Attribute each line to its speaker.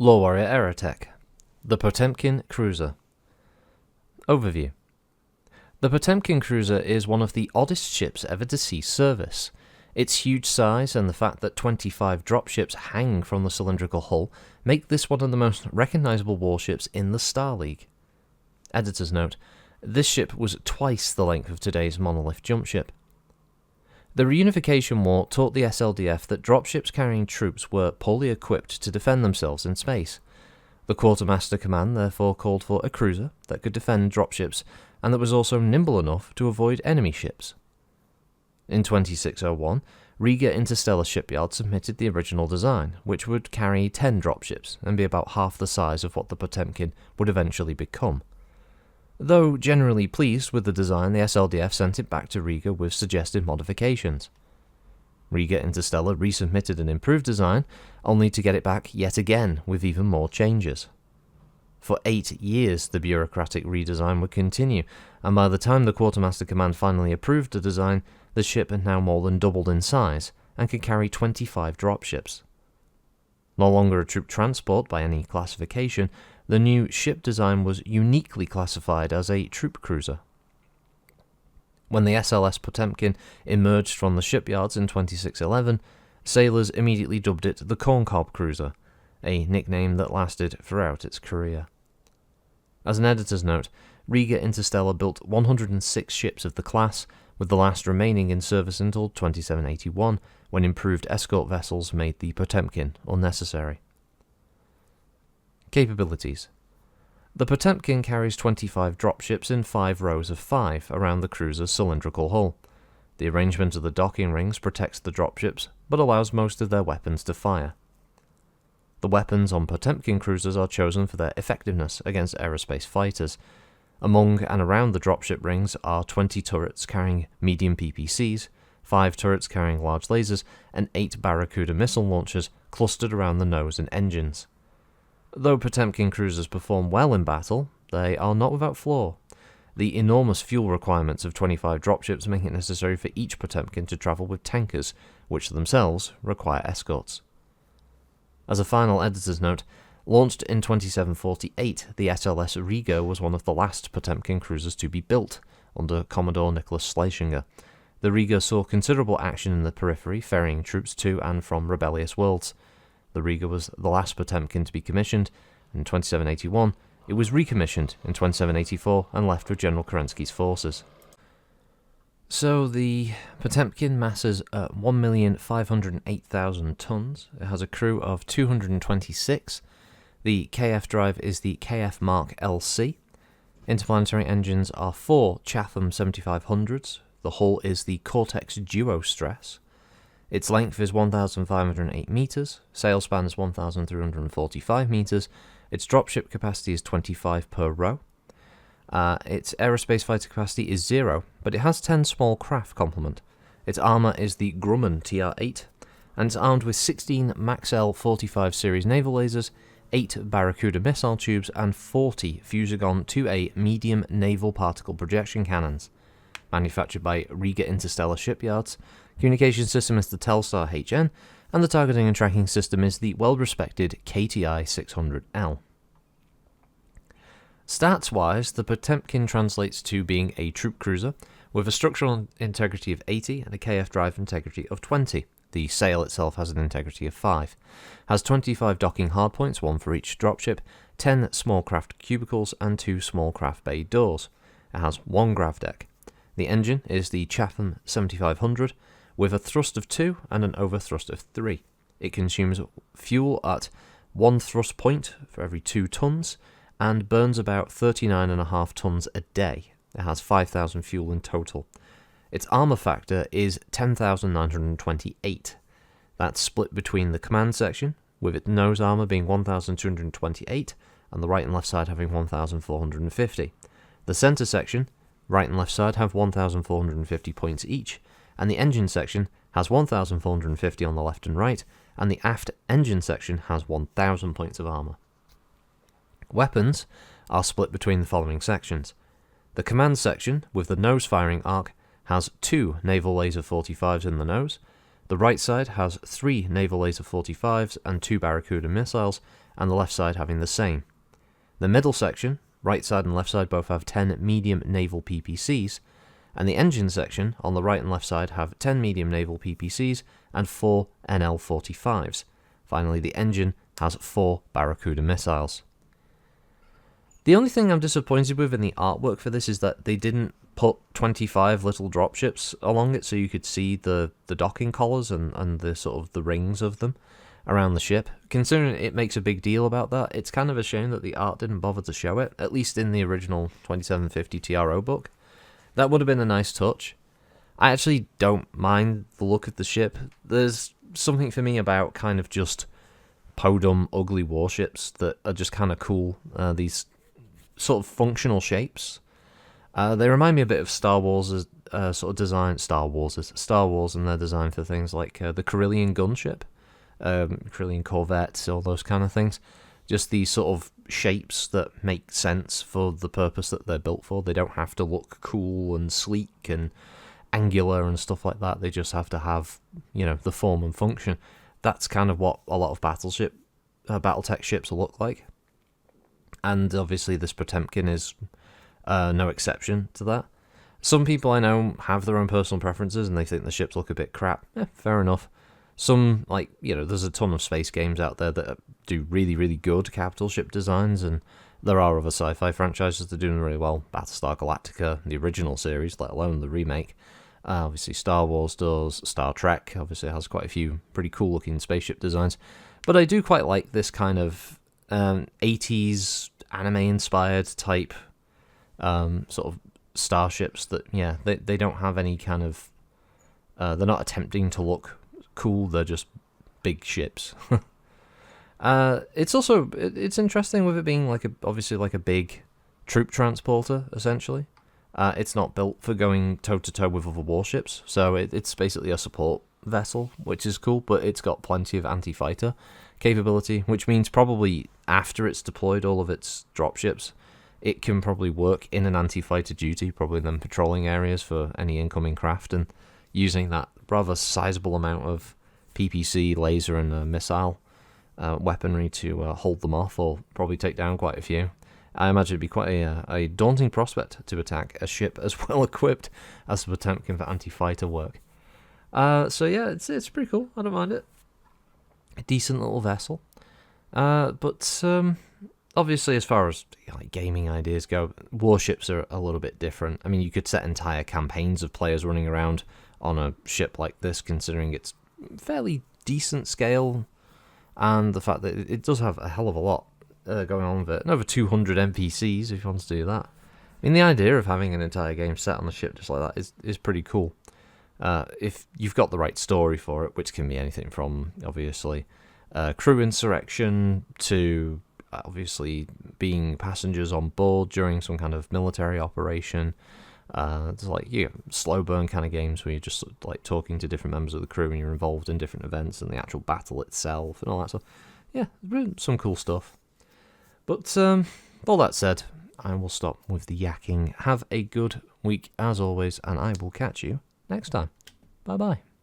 Speaker 1: LoreWarrior Aerotech, the Potemkin Cruiser. Overview. The Potemkin Cruiser is one of the oddest ships ever to see service. Its huge size and the fact that 25 dropships hang from the cylindrical hull make this one of the most recognizable warships in the Star League. Editor's note: this ship was twice the length of today's monolith jump ship. The reunification war taught the SLDF that dropships carrying troops were poorly equipped to defend themselves in space. The Quartermaster Command therefore called for a cruiser that could defend dropships and that was also nimble enough to avoid enemy ships. In 2601, Riga Interstellar Shipyard submitted the original design, which would carry 10 dropships and be about half the size of what the Potemkin would eventually become. Though generally pleased with the design, the SLDF sent it back to Riga with suggested modifications. Riga Interstellar resubmitted an improved design, only to get it back yet again with even more changes. For 8 years the bureaucratic redesign would continue, and by the time the Quartermaster Command finally approved the design, the ship had now more than doubled in size, and could carry 25 dropships. No longer a troop transport by any classification, the new ship design was uniquely classified as a troop cruiser. When the SLS Potemkin emerged from the shipyards in 2611, sailors immediately dubbed it the Corncob Cruiser, a nickname that lasted throughout its career. As an editor's note, Riga Interstellar built 106 ships of the class, with the last remaining in service until 2781, when improved escort vessels made the Potemkin unnecessary. Capabilities. The Potemkin carries 25 dropships in 5 rows of 5 around the cruiser's cylindrical hull. The arrangement of the docking rings protects the dropships, but allows most of their weapons to fire. The weapons on Potemkin cruisers are chosen for their effectiveness against aerospace fighters. Among and around the dropship rings are 20 turrets carrying medium PPCs, 5 turrets carrying large lasers, and 8 Barracuda missile launchers clustered around the nose and engines. Though Potemkin cruisers perform well in battle, they are not without flaw. The enormous fuel requirements of 25 dropships make it necessary for each Potemkin to travel with tankers, which themselves require escorts. As a final editor's note, launched in 2748, the SLS Riga was one of the last Potemkin cruisers to be built, under Commodore Nicholas Schlesinger. The Riga saw considerable action in the periphery, ferrying troops to and from rebellious worlds. The Riga was the last Potemkin to be commissioned. In 2781, it was recommissioned in 2784 and left with General Kerensky's forces. So the Potemkin masses 1,508,000 tons. It has a crew of 226. The KF drive is the KF Mark LC. Interplanetary engines are 4 Chatham 7500s. The hull is the Cortex Duo Stress. Its length is 1,508 metres, sail span is 1,345 metres, its dropship capacity is 25 per row. Its aerospace fighter capacity is 0, but it has 10 small craft complement. Its armour is the Grumman TR-8, and it's armed with 16 Maxell 45 series naval lasers, 8 Barracuda missile tubes, and 40 Fusagon 2A medium naval particle projection cannons. Manufactured by Riga Interstellar Shipyards, communication system is the Telstar HN, and the targeting and tracking system is the well-respected KTI 600L. Stats-wise, the Potemkin translates to being a troop cruiser, with a structural integrity of 80 and a KF drive integrity of 20. The sail itself has an integrity of 5. Has 25 docking hardpoints, 1 for each dropship, 10 small craft cubicles, and 2 small craft bay doors. It has 1 grav deck. The engine is the Chatham 7500, with a thrust of 2 and an overthrust of 3. It consumes fuel at 1 thrust point for every 2 tons, and burns about 39.5 tons a day. It has 5,000 fuel in total. Its armour factor is 10,928. That's split between the command section, with its nose armour being 1,228, and the right and left side having 1,450. The centre section, right and left side, have 1,450 points each, and the engine section has 1,450 on the left and right, and the aft engine section has 1,000 points of armour. Weapons are split between the following sections. The command section, with the nose firing arc, has 2 naval laser 45s in the nose. The The right side has 3 naval laser 45s and 2 Barracuda missiles, and the left side having the same. The middle section, right side and left side, both have 10 medium naval PPCs, and the engine section on the right and left side have 10 medium naval PPCs and 4 NL-45s. Finally, the engine has 4 Barracuda missiles. The only thing I'm disappointed with in the artwork for this is that they didn't put 25 little dropships along it so you could see the docking collars and the sort of the rings of them around the ship. Considering it makes a big deal about that, it's kind of a shame that the art didn't bother to show it, at least in the original 2750 TRO book. That would have been a nice touch. I actually don't mind the look of the ship. There's something for me about kind of just podum, ugly warships that are just kind of cool. These sort of functional shapes. They remind me a bit of Star Wars' sort of design. Star Wars and their design for things like the Carillion gunship, Carillion corvettes, all those kind of things. Just these sort of shapes that make sense for the purpose that they're built for. They don't have to look cool and sleek and angular and stuff like that. They just have to have, you know, the form and function. That's kind of what a lot of Battletech ships will look like. And obviously this Potemkin is no exception to that. Some people I know have their own personal preferences and they think the ships look a bit crap. Fair enough. Some, like, you know, there's a ton of space games out there that do really, really good capital ship designs, and there are other sci-fi franchises that are doing really well. Battlestar Galactica, the original series, let alone the remake. Obviously Star Wars does, Star Trek obviously has quite a few pretty cool looking spaceship designs. But I do quite like this kind of 80s anime-inspired type sort of starships that, yeah, they don't have any kind of... they're not attempting to look cool, they're just big ships. It's interesting with it being like obviously like a big troop transporter, essentially. It's not built for going toe-to-toe with other warships, so it's basically a support vessel, which is cool, but it's got plenty of anti-fighter capability, which means probably after it's deployed all of its dropships, it can probably work in an anti-fighter duty, probably then patrolling areas for any incoming craft, and using that rather sizable amount of PPC, laser, and missile weaponry to hold them off, or probably take down quite a few. I imagine it'd be quite a daunting prospect to attack a ship as well equipped as the Potemkin for anti-fighter work. So yeah, it's pretty cool. I don't mind it. A decent little vessel. But obviously, as far as like gaming ideas go, warships are a little bit different. I mean, you could set entire campaigns of players running around on a ship like this, considering its fairly decent scale and the fact that it does have a hell of a lot going on with it. And over 200 NPCs if you want to do that. I mean, the idea of having an entire game set on a ship just like that is pretty cool. If you've got the right story for it, which can be anything from, obviously, crew insurrection to, obviously, being passengers on board during some kind of military operation. It's like, slow burn kind of games where you're just like talking to different members of the crew and you're involved in different events and the actual battle itself and all that stuff. Yeah, some cool stuff. But all that said, I will stop with the yakking. Have a good week as always, and I will catch you next time. Bye bye.